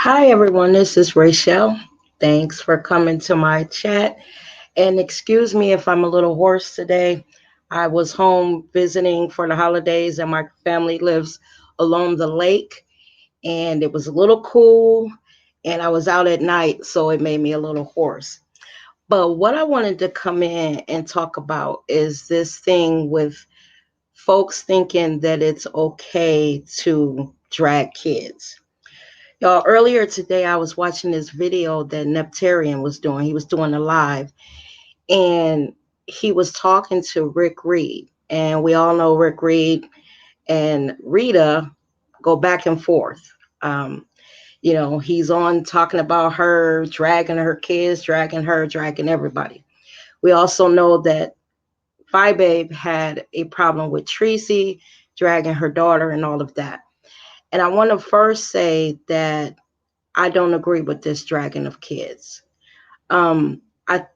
Hi, everyone. This is Rachel. Thanks for coming to my chat. And excuse me if I'm a little hoarse today. I was home visiting for the holidays, and my family lives along the lake, and it was a little cool, and I was out at night, so it made me a little hoarse. But what I wanted to come in and talk about is this thing with folks thinking that it's okay to drag kids. Y'all, earlier today, I was watching this video that Neptarian was doing. He was doing a live, and he was talking to Rick Reed. And we all know Rick Reed and Rita go back and forth. Um, he's on talking about her, dragging her kids, dragging her, dragging everybody. We also know that Phi Babe had a problem with Tracy, dragging her daughter, and all of that. And I want to first say that I don't agree with this dragging of kids. I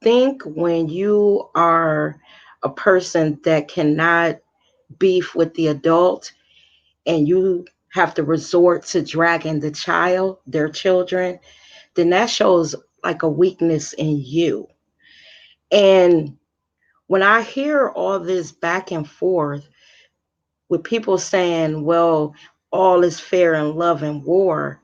think when you are a person that cannot beef with the adult and you have to resort to dragging the child, their children, then that shows like a weakness in you. And when I hear all this back and forth with people saying, well, all is fair in love and war,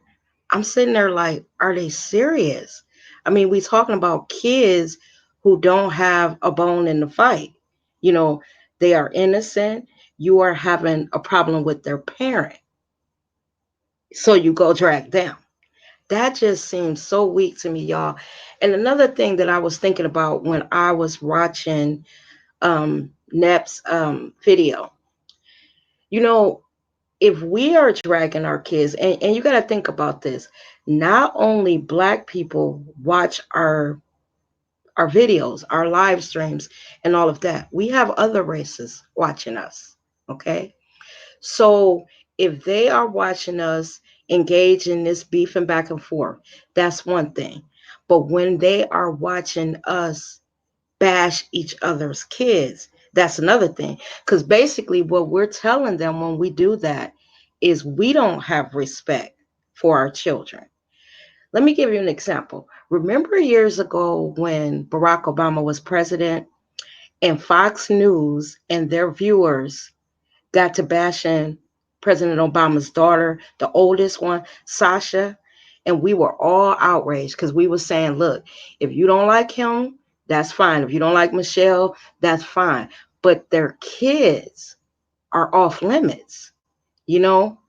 I'm sitting there like, are they serious? I mean, we talking about kids who don't have a bone in the fight. You know, they are innocent. You are having a problem with their parent. So you go drag them. That just seems so weak to me, y'all. And another thing that I was thinking about when I was watching Nep's video, you know, if we are dragging our kids, and you got to think about this, not only Black people watch our videos, our live streams, and all of that, we have other races watching us. Okay, so if they are watching us engage in this beef and back and forth, that's one thing. But when they are watching us bash each other's kids, that's another thing. Because basically, what we're telling them when we do that is we don't have respect for our children. Let me give you an example. Remember years ago when Barack Obama was president and Fox News and their viewers got to bashing President Obama's daughter, the oldest one, Sasha, and we were all outraged because we were saying, look, if you don't like him, that's fine. If you don't like Michelle, that's fine. But their kids are off limits. You know,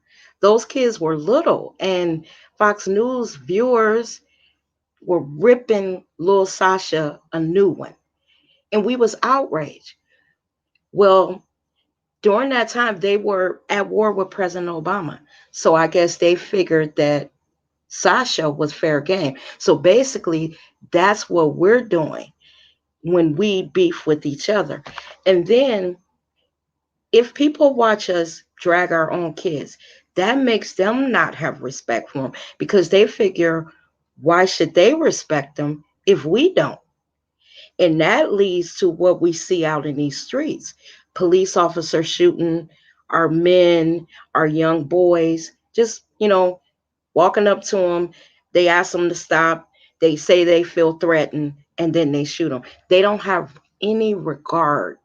those kids were little, and Fox News viewers were ripping little Sasha a new one, and we was outraged. Well, during that time, they were at war with President Obama. So I guess they figured that Sasha was fair game. So basically, that's what we're doing when we beef with each other. And then if people watch us drag our own kids, that makes them not have respect for them because they figure, why should they respect them if we don't? And that leads to what we see out in these streets: police officers shooting our men, our young boys, just, walking up to them. They ask them to stop. They say they feel threatened, and then they shoot them. They don't have any regard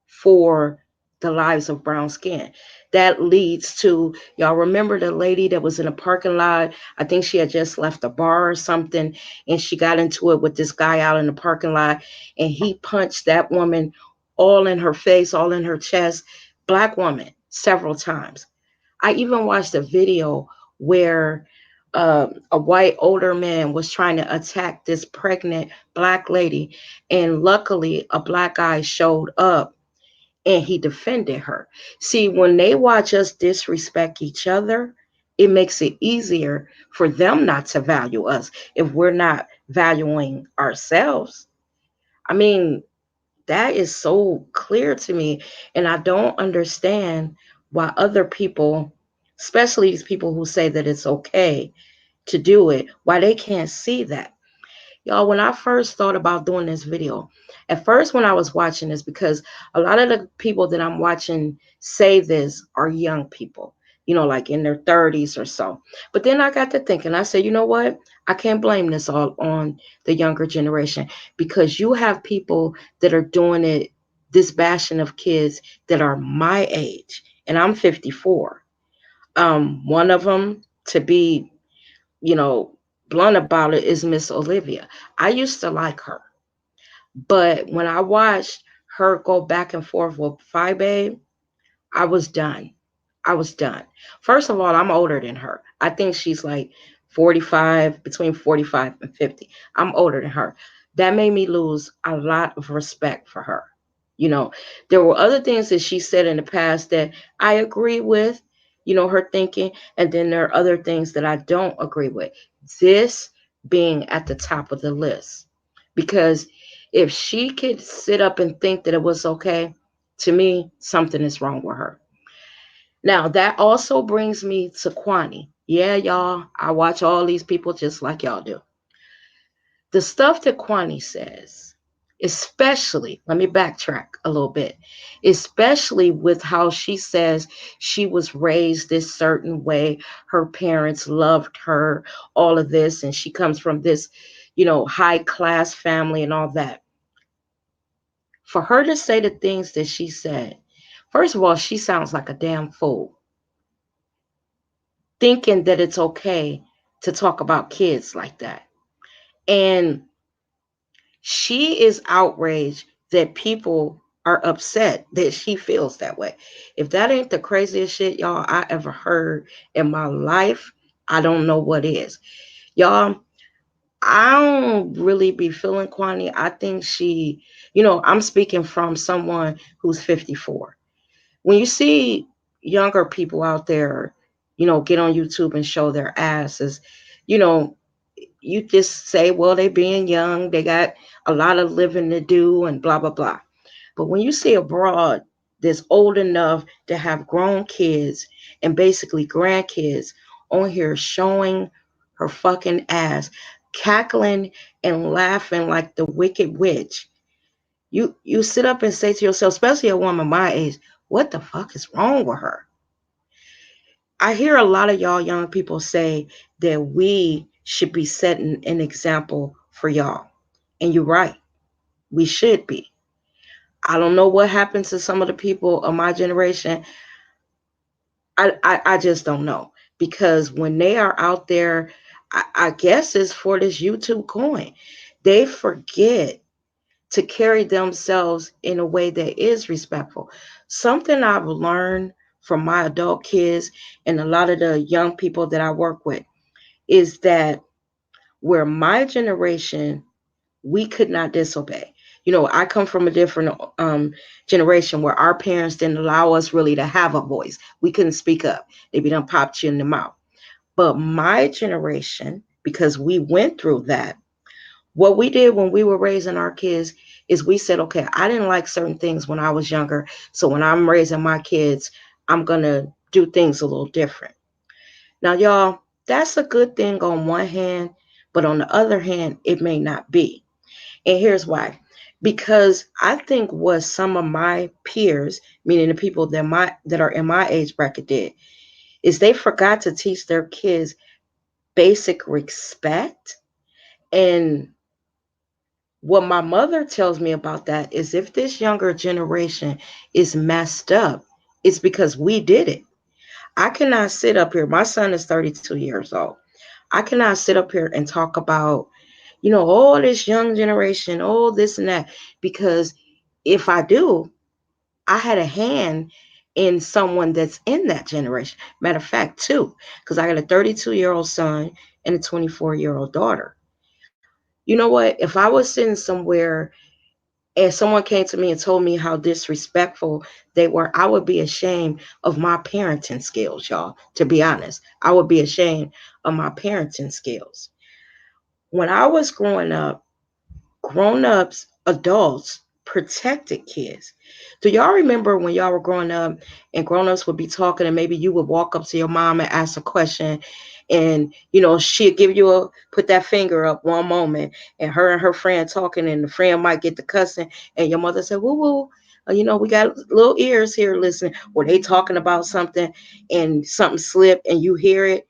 for the lives of brown skin. That leads to, y'all remember the lady that was in a parking lot? I think she had just left a bar or something, and she got into it with this guy out in the parking lot, and he punched that woman all in her face, all in her chest, Black woman, several times. I even watched a video where a white older man was trying to attack this pregnant Black lady, and luckily a Black guy showed up and he defended her. See, when they watch us disrespect each other, it makes it easier for them not to value us if we're not valuing ourselves. I mean, that is so clear to me. And I don't understand why other people, especially these people who say that it's okay to do it, why they can't see that. Y'all, when I first thought about doing this video, at first when I was watching this, because a lot of the people that I'm watching say this are young people. like in their 30s or so. But then I got to thinking, I said, you know what? I can't blame this all on the younger generation, because you have people that are doing it, this bashing of kids that are my age, and I'm 54. One of them, to be, you know, blunt about it, is Miss Olivia. I used to like her, but when I watched her go back and forth with Phi Babe, I was done. I was done. First of all, I'm older than her. I think she's like 45, between 45 and 50. I'm older than her. That made me lose a lot of respect for her. You know, there were other things that she said in the past that I agree with, her thinking, and then there are other things that I don't agree with. This being at the top of the list. Because if she could sit up and think that it was okay, to me, something is wrong with her. Now, that also brings me to Kwani. Yeah, y'all, I watch all these people just like y'all do. The stuff that Kwani says, especially, let me backtrack a little bit, especially with how she says she was raised this certain way, her parents loved her, all of this, and she comes from this, high class family and all that. For her to say the things that she said, first of all, she sounds like a damn fool, thinking that it's okay to talk about kids like that. And she is outraged that people are upset that she feels that way. If that ain't the craziest shit, y'all, I ever heard in my life, I don't know what is. Y'all, I don't really be feeling Kwani. I think she, I'm speaking from someone who's 54. When you see younger people out there, get on YouTube and show their asses, you know, you just say, well, they being young, they got a lot of living to do and blah, blah, blah. But when you see a broad that's old enough to have grown kids and basically grandkids on here showing her fucking ass, cackling and laughing like the wicked witch, you sit up and say to yourself, especially a woman my age, what the fuck is wrong with her? I hear a lot of y'all young people say that we should be setting an example for y'all. And you're right. We should be. I don't know what happened to some of the people of my generation. I just don't know. Because when they are out there, I guess it's for this YouTube coin. They forget to carry themselves in a way that is respectful. Something I've learned from my adult kids and a lot of the young people that I work with is that where my generation, we could not disobey. I come from a different generation where our parents didn't allow us really to have a voice. We couldn't speak up. They be done popped you in the mouth. But my generation, because we went through that, what we did when we were raising our kids is we said, okay, I didn't like certain things when I was younger. So when I'm raising my kids, I'm going to do things a little different. Now, y'all, that's a good thing on one hand, but on the other hand, it may not be. And here's why. Because I think what some of my peers, meaning the people that are in my age bracket, did is they forgot to teach their kids basic respect. And what my mother tells me about that is if this younger generation is messed up, it's because we did it. I cannot sit up here. My son is 32 years old. I cannot sit up here and talk about, all this young generation, all this and that, because if I do, I had a hand in someone that's in that generation. Matter of fact, too, because I got a 32-year-old son and a 24-year-old daughter. You know what? If I was sitting somewhere and someone came to me and told me how disrespectful they were, I would be ashamed of my parenting skills, y'all. To be honest, I would be ashamed of my parenting skills. When I was growing up, grown ups, adults protected kids. Do y'all remember when y'all were growing up and grown ups would be talking and maybe you would walk up to your mom and ask a question and she'd give you put that finger up one moment and her friend talking and the friend might get the cussing and your mother said woo woo. We got little ears here, listen, or they talking about something and something slip and you hear it,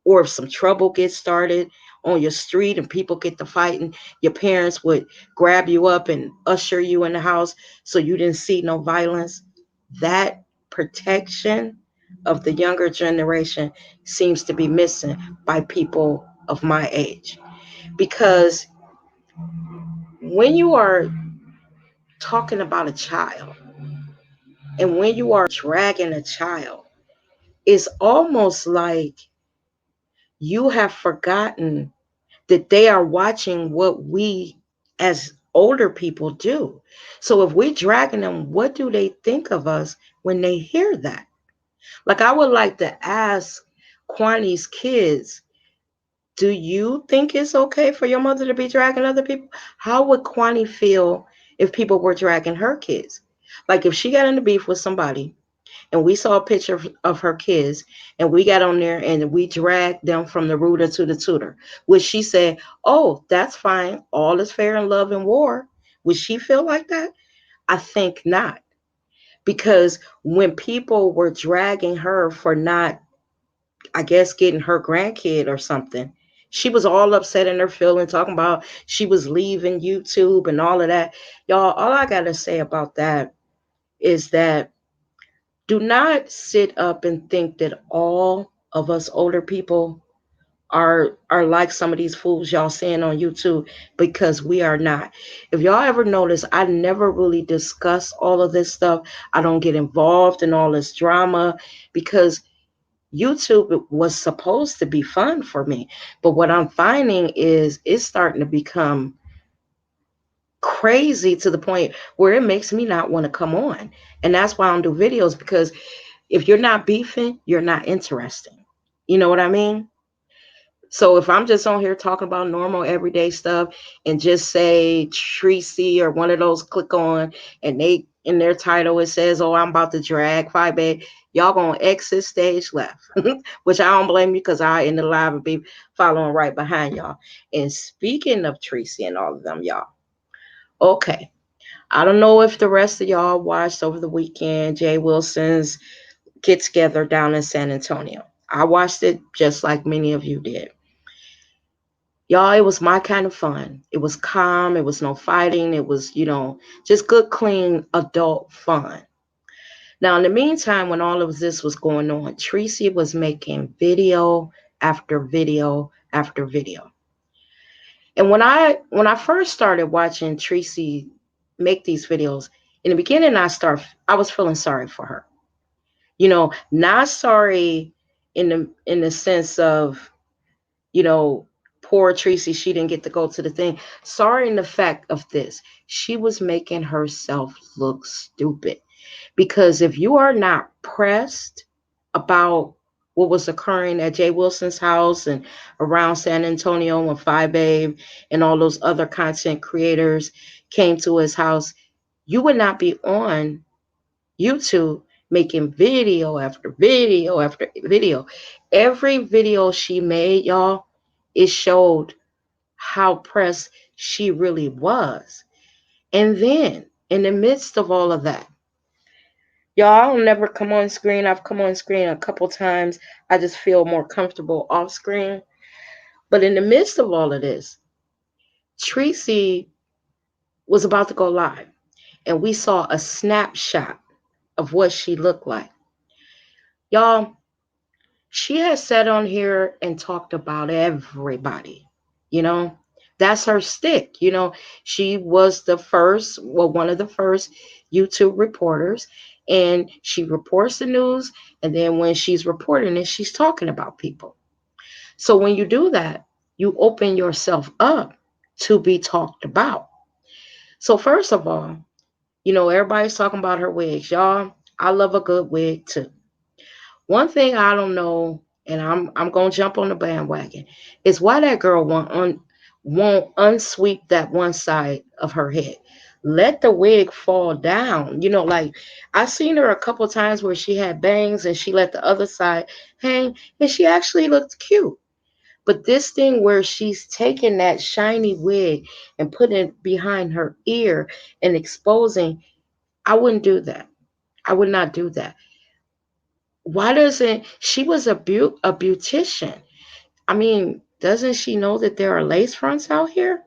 or if some trouble gets started on your street and people get to fighting, your parents would grab you up and usher you in the house so you didn't see no violence. That protection of the younger generation seems to be missing by people of my age. Because when you are talking about a child and when you are dragging a child, it's almost like you have forgotten that they are watching what we as older people do. So if we're dragging them, what do they think of us when they hear that? Like, I would like to ask Kwani's kids, do you think it's okay for your mother to be dragging other people? How would Kwani feel if people were dragging her kids? Like, if she got into beef with somebody and we saw a picture of her kids and we got on there and we dragged them from the rooter to the tutor, would she say, oh, that's fine, all is fair in love and war? Would she feel like that? I think not. Because when people were dragging her for not, I guess, getting her grandkid or something, she was all upset in her feeling, talking about she was leaving YouTube and all of that. Y'all, all I got to say about that is that do not sit up and think that all of us older people are like some of these fools y'all seeing on YouTube, because we are not. If y'all ever notice, I never really discuss all of this stuff. I don't get involved in all this drama because YouTube was supposed to be fun for me. But what I'm finding is it's starting to become crazy to the point where it makes me not want to come on. And that's why I don't do videos, because if you're not beefing, you're not interesting. You know what I mean? So if I'm just on here talking about normal everyday stuff and just say Tracy or one of those click on and they in their title it says, oh, I'm about to drag 5A, y'all gonna exit stage left. Which I don't blame you, because I in the live and be following right behind y'all. And speaking of Tracy and all of them, y'all. Okay. I don't know if the rest of y'all watched over the weekend Jay Wilson's get together down in San Antonio. I watched it just like many of you did. Y'all, it was my kind of fun. It was calm. It was no fighting. It was, just good, clean adult fun. Now, in the meantime, when all of this was going on, Tracy was making video after video after video. And when I first started watching Tracy make these videos, in the beginning, I was feeling sorry for her. Not sorry in the sense of, you know, poor Tracy, she didn't get to go to the thing. Sorry in the fact of this. She was making herself look stupid. Because if you are not pressed about what was occurring at Jay Wilson's house and around San Antonio when Five Babe and all those other content creators came to his house, you would not be on YouTube making video after video after video. Every video she made, y'all, it showed how pressed she really was. And then, in the midst of all of that, y'all, I'll never come on screen. I've come on screen a couple times. I just feel more comfortable off screen. But in the midst of all of this, Tracy was about to go live, and we saw a snapshot of what she looked like. Y'all, she has sat on here and talked about everybody. You know, that's her stick. She was one of the first YouTube reporters, and she reports the news. And then when she's reporting it, she's talking about people. So when you do that, you open yourself up to be talked about. So, first of all, everybody's talking about her wigs. Y'all, I love a good wig too. One thing I don't know, and I'm gonna jump on the bandwagon, is why that girl won't unsweep that one side of her head. Let the wig fall down. Like I seen her a couple times where she had bangs and she let the other side hang, and she actually looked cute. But this thing where she's taking that shiny wig and putting it behind her ear and exposing, I wouldn't do that. I would not do that. Why doesn't she was a beautician? I mean, doesn't she know that there are lace fronts out here?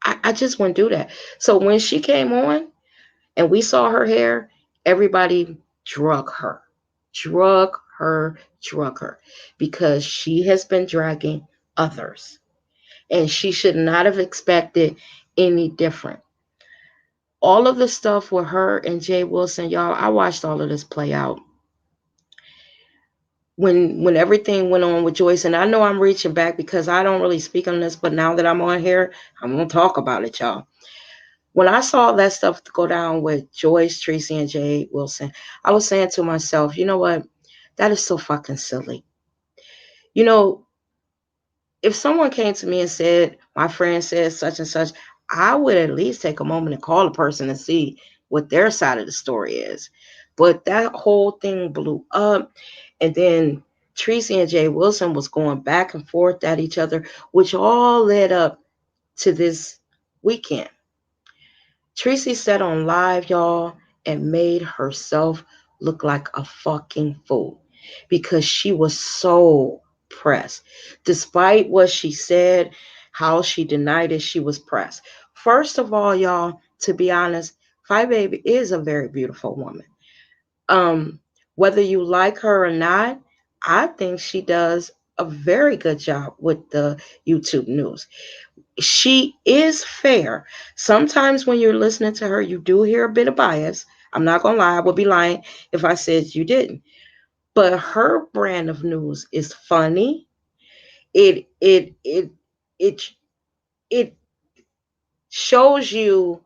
I just wouldn't do that. So when she came on and we saw her hair, everybody drug her, drug her, drug her, because she has been dragging others. And she should not have expected any different. All of the stuff with her and Jay Wilson, y'all, I watched all of this play out. When everything went on with Joyce, and I know I'm reaching back because I don't really speak on this, but now that I'm on here, I'm gonna talk about it, y'all. When I saw that stuff go down with Joyce, Tracy, and Jay Wilson, I was saying to myself, you know what? That is so fucking silly. You know, if someone came to me and said, my friend said such and such, I would at least take a moment and call a person and see what their side of the story is. But that whole thing blew up. And then Tracy and Jay Wilson was going back and forth at each other, which all led up to this weekend. Tracy sat on live, y'all, and made herself look like a fucking fool because she was so pressed. Despite what she said, how she denied it, she was pressed. First of all, y'all, to be honest, Five Baby is a very beautiful woman. Um, Whether you like her or not, I think she does a very good job with the YouTube news. She is fair. Sometimes when you're listening to her, you do hear a bit of bias. I'm not gonna lie, I would be lying if I said you didn't. But her brand of news is funny. It it it it it shows you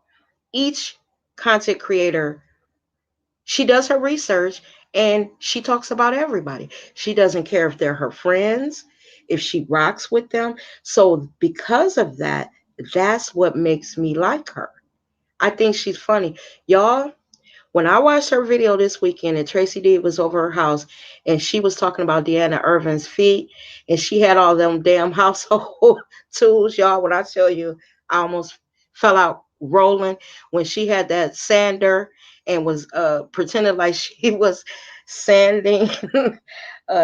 each content creator. She does her research and she talks about everybody. She doesn't care if they're her friends, if she rocks with them. So because of that, that's what makes me like her. I think she's funny. Y'all, when I watched her video this weekend and Tracy D was over her house and she was talking about Deanna Irvin's feet and she had all them damn household tools, y'all, when I tell you, I almost fell out rolling when she had that sander and was pretending like she was sanding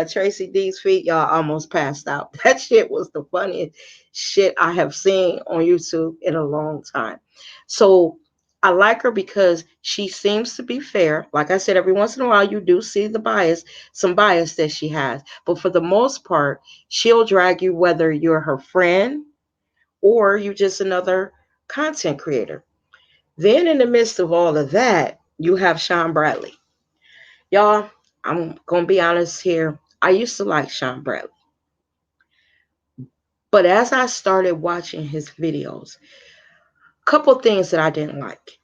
Tracy D's feet, y'all almost passed out. That shit was the funniest shit I have seen on YouTube in a long time. So I like her because she seems to be fair. Like I said, every once in a while you do see the bias, some bias that she has. But for the most part, she'll drag you whether you're her friend or you just another content creator. Then in the midst of all of that, you have Sean Bradley. Y'all, I'm gonna be honest here. I used to like Sean Bradley. But as I started watching his videos, a couple things that I didn't like.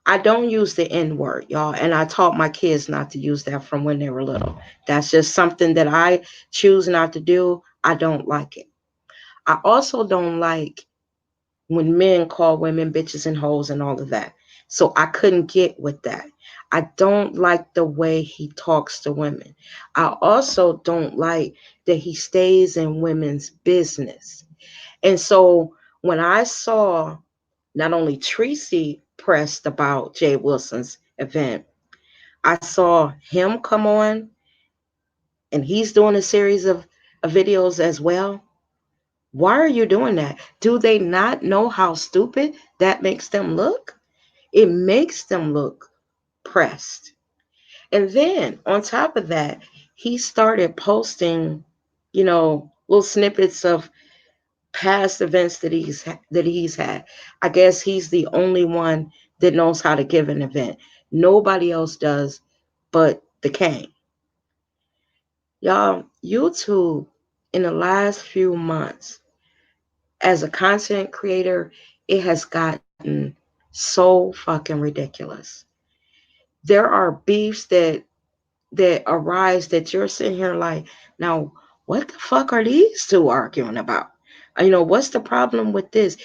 I don't use the N word, y'all, and I taught my kids not to use that from when they were little. That's just something that I choose not to do. I don't like it. I also don't like when men call women bitches and hoes and all of that. So I couldn't get with that. I don't like the way he talks to women. I also don't like that he stays in women's business. And so when I saw not only Tracy pressed about Jay Wilson's event, I saw him come on and he's doing a series of videos as well. Why are you doing that? Do they not know how stupid that makes them look? It makes them look pressed. And then on top of that, he started posting, little snippets of past events that he's had. I guess he's the only one that knows how to give an event. Nobody else does but the Kane. Y'all, YouTube in the last few months as a content creator, it has gotten so fucking ridiculous. There are beefs that arise that you're sitting here like, now what the fuck are these two arguing about? What's the problem with this?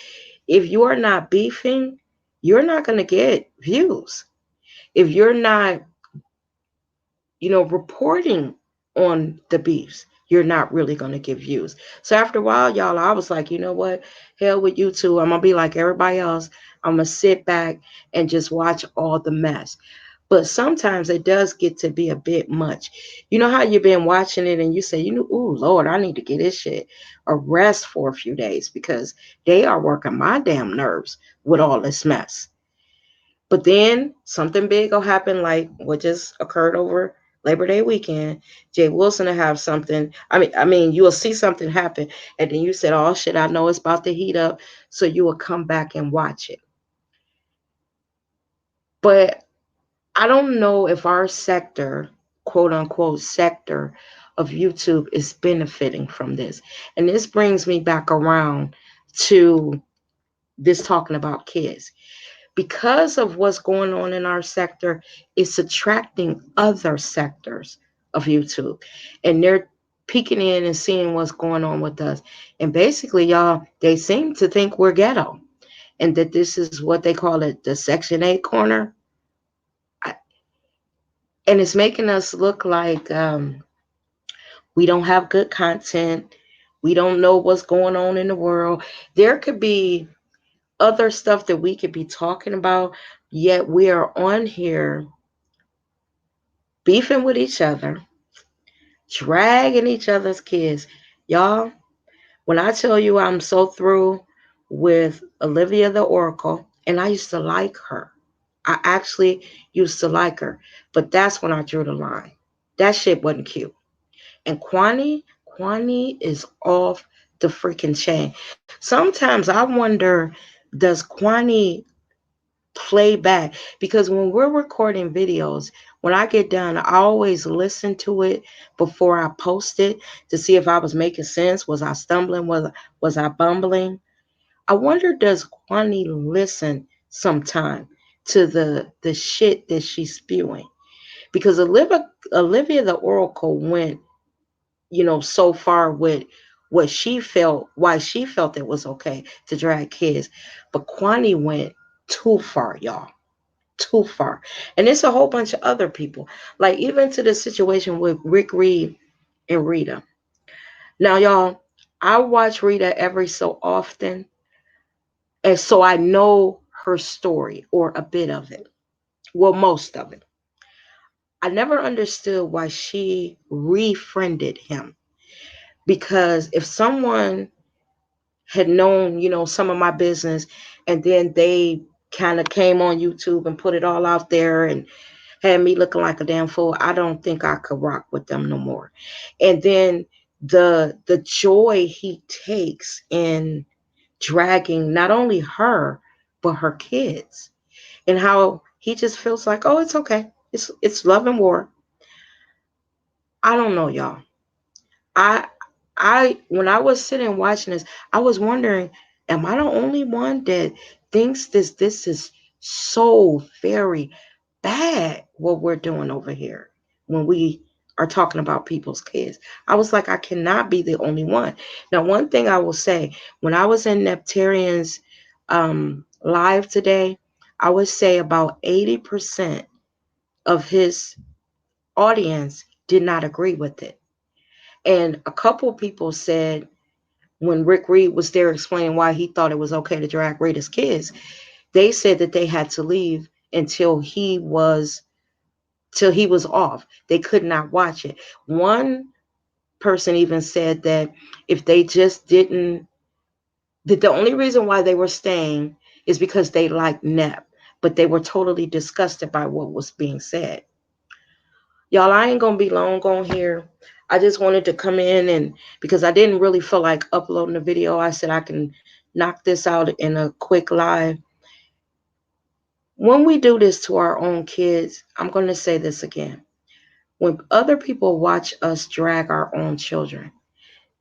If you are not beefing, you're not going to get views. If you're not, reporting on the beefs, you're not really going to get views. So after a while, y'all, I was like, you know what? Hell with YouTube. I'm going to be like everybody else. I'm going to sit back and just watch all the mess. But sometimes it does get to be a bit much. You know how you've been watching it and you say, you know, ooh, Lord, I need to get this shit a rest for a few days because they are working my damn nerves with all this mess. But then something big will happen, like what just occurred over Labor Day weekend. Jay Wilson will have something. I mean, you will see something happen, and then you said, "Oh shit, I know it's about to heat up," so you will come back and watch it. But I don't know if our sector, quote unquote sector of YouTube, is benefiting from this. And this brings me back around to this talking about kids. Because of what's going on in our sector, it's attracting other sectors of YouTube. And they're peeking in and seeing what's going on with us. And basically, y'all, they seem to think we're ghetto and that this is what they call it, the Section 8 corner. I- And it's making us look like we don't have good content. We don't know what's going on in the world. There could be other stuff that we could be talking about, yet we are on here beefing with each other, dragging each other's kids. Y'all, when I tell you I'm so through with Olivia the Oracle, and I used to like her. I actually used to like her, but that's when I drew the line. That shit wasn't cute. And Kwani is off the freaking chain. Sometimes I wonder, does Kwani play back? Because when we're recording videos, when I get done, I always listen to it before I post it to see if I was making sense. Was I stumbling? Was I bumbling? I wonder, does Kwani listen sometime to the shit that she's spewing? Because Olivia the Oracle went, so far with what she felt, why she felt it was okay to drag kids. But Kwani went too far, y'all. Too far. And it's a whole bunch of other people. Like even to the situation with Rick Reed and Rita. Now, y'all, I watch Rita every so often. And so I know her story or a bit of it. Well, most of it. I never understood why she refriended him. Because if someone had known, some of my business, and then they kind of came on YouTube and put it all out there and had me looking like a damn fool, I don't think I could rock with them no more. And then the joy he takes in dragging not only her but her kids, and how he just feels like, oh, it's okay. It's love and war. I don't know, y'all. I I when I was sitting watching this, I was wondering, am I the only one that thinks this is so very bad what we're doing over here when we are talking about people's kids? I was like, I cannot be the only one. Now, one thing I will say, when I was in Neptarian's live today, I would say about 80% of his audience did not agree with it. And a couple of people said, when Rick Reed was there explaining why he thought it was okay to drag Rita's kids, they said that they had to leave till he was off. They could not watch it. One person even said that if they just didn't, that the only reason why they were staying is because they liked Nep, but they were totally disgusted by what was being said. Y'all, I ain't gonna be long on here. I just wanted to come in, and because I didn't really feel like uploading the video, I said I can knock this out in a quick live. When we do this to our own kids, I'm going to say this again. When other people watch us drag our own children,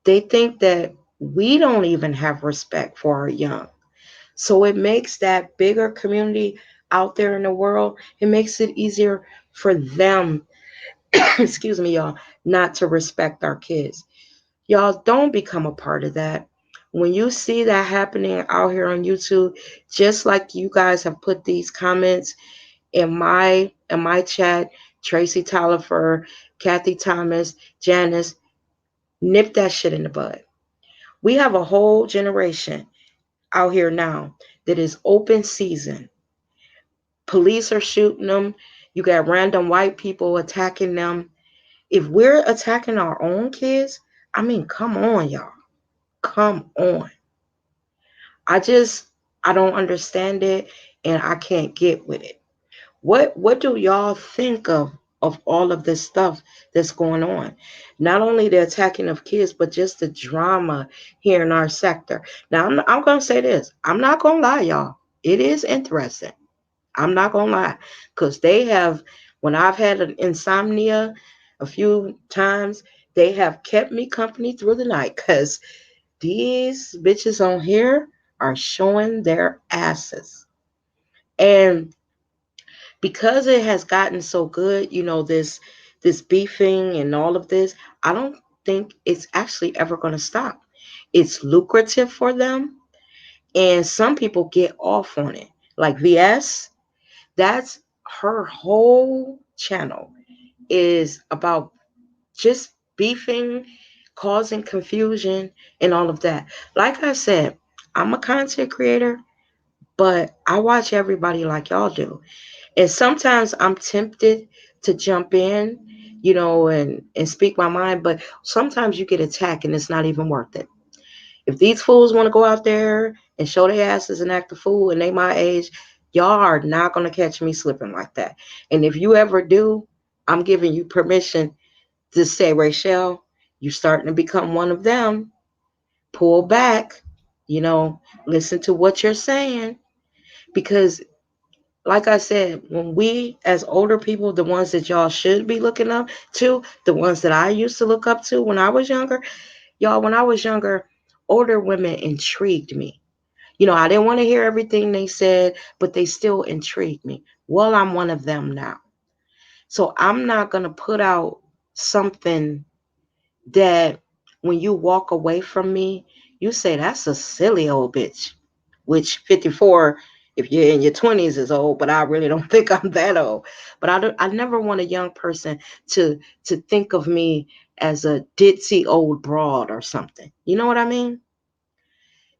they think that we don't even have respect for our young. So it makes that bigger community out there in the world, it makes it easier for them, excuse me, y'all, not to respect our kids. Y'all, don't become a part of that. When you see that happening out here on YouTube, just like you guys have put these comments in my chat, Tracy Talifer, Kathy Thomas, Janice, Nip that shit in the bud. We have a whole generation out here now that is open season. Police are shooting them. You got random white people attacking them. If we're attacking our own kids, I mean, come on, y'all. Come on. I just I don't understand it and I can't get with it. What do y'all think of all of this stuff that's going on? Not only the attacking of kids, but just the drama here in our sector. Now I'm gonna say this. I'm not gonna lie, y'all. It is interesting. I'm not gonna lie, because they have when I've had an insomnia a few times, they have kept me company through the night because these bitches on here are showing their asses. And because it has gotten so good, this beefing and all of this, I don't think it's actually ever going to stop. It's lucrative for them, and some people get off on it. Like VS, that's her whole channel is about just beefing, causing confusion, and all of that. Like I said, I'm a content creator, but I watch everybody like y'all do. And sometimes I'm tempted to jump in, and speak my mind, but sometimes you get attacked and it's not even worth it. If these fools want to go out there and show their asses and act a fool and they my age, y'all are not going to catch me slipping like that. And if you ever do, I'm giving you permission to say, Rachel, you're starting to become one of them. Pull back, you know, listen to what you're saying. Because, like I said, when we, as older people, the ones that y'all should be looking up to, the ones that I used to look up to when I was younger, y'all, when I was younger, older women intrigued me. I didn't want to hear everything they said, but they still intrigued me. Well, I'm one of them now. So I'm not going to put out something that when you walk away from me, you say, that's a silly old bitch, which 54, if you're in your 20s, is old, but I really don't think I'm that old. But I never want a young person to think of me as a ditzy old broad or something. You know what I mean?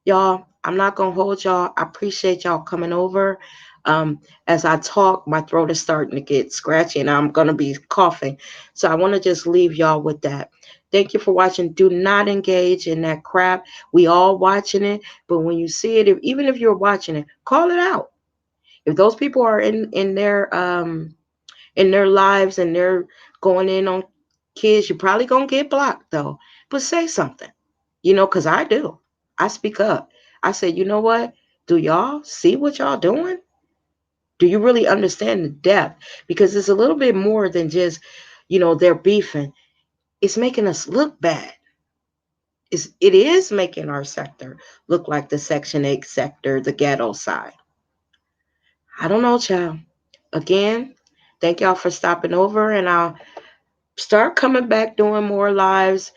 Y'all, I'm not gonna hold y'all. I appreciate y'all coming over. As I talk, my throat is starting to get scratchy and I'm gonna be coughing. So I want to just leave y'all with that. Thank you for watching. Do not engage in that crap. We all watching it, but when you see it, even if you're watching it, call it out. If those people are in their lives and they're going in on kids, you're probably gonna get blocked though. But say something, because I do. I speak up. I say, you know what? Do y'all see what y'all doing? Do you really understand the depth? Because it's a little bit more than just, they're beefing. It's making us look bad. It is making our sector look like the Section 8 sector, the ghetto side. I don't know, child. Again, thank y'all for stopping over, and I'll start coming back doing more lives,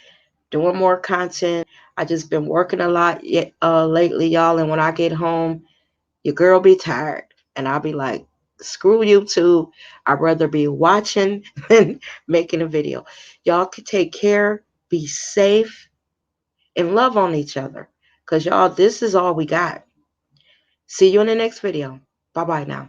doing more content. I just been working a lot lately, y'all, and when I get home, your girl be tired, and I'll be like, screw YouTube. I'd rather be watching than making a video. Y'all can take care, be safe, and love on each other. Because, y'all, this is all we got. See you in the next video. Bye-bye now.